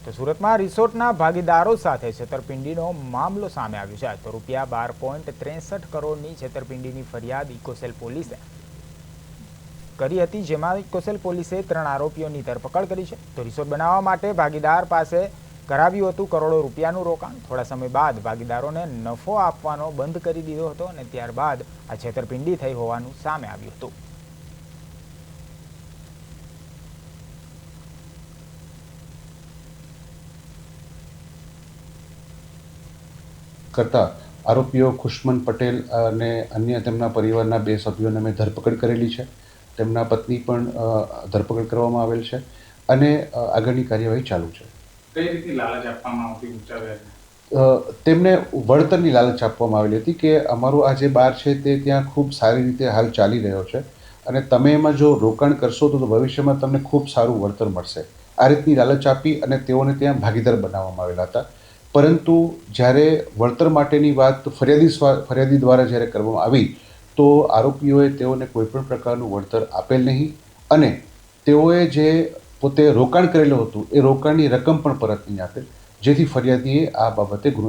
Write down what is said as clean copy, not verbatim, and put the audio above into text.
તો સુરતમાં રિસોર્ટના ભાગીદારો સાથે છેતરપિંડીનો મામલો સામે આવ્યો છે. તો ₹12.63 કરોડની છેતરપિંડીની ફરિયાદ ઇકોસેલ પોલીસે કરી હતી, જેમાં ઇકોસેલ પોલીસે 3 આરોપીઓની ધરપકડ કરી છે. તો રિસોર્ટ બનાવવા માટે ભાગીદાર પાસે કરાવ્યું હતું કરોડો રૂપિયાનું રોકાણ. થોડા સમય બાદ ભાગીદારોને નફો આપવાનો બંધ કરી દીધો હતો અને ત્યારબાદ આ છેતરપિંડી થઈ હોવાનું સામે આવ્યું હતું. કરતા આરોપીઓ ખુશમન પટેલ અને અન્ય તેમના પરિવારના 2 સભ્યોને મેં ધરપકડ કરેલી છે. તેમના પત્ની પણ ધરપકડ કરવામાં આવેલ છે અને આગળની કાર્યવાહી ચાલુ છે. કઈ રીતની લાલચ આપવામાં આવતી? તેમને વળતરની લાલચ આપવામાં આવેલી હતી કે અમારું આ જે બાર છે તે ત્યાં ખૂબ સારી રીતે હાલ ચાલી રહ્યો છે અને તમે એમાં જો રોકાણ કરશો તો ભવિષ્યમાં તમને ખૂબ સારું વળતર મળશે. આ રીતની લાલચ આપી અને તેઓને ત્યાં ભાગીદાર બનાવવામાં આવેલા હતા. પરંતુ જ્યારે વળતર માટેની વાત ફરિયાદી દ્વારા જ્યારે કરવામાં આવી તો આરોપીઓએ તેઓને કોઈપણ પ્રકારનું વળતર આપેલ નહીં અને તેઓએ જે પોતે રોકાણ કરેલું હતું એ રોકાણની રકમ પણ પરત નહીં આપેલ, જેથી ફરિયાદીએ આ બાબતે ગુનો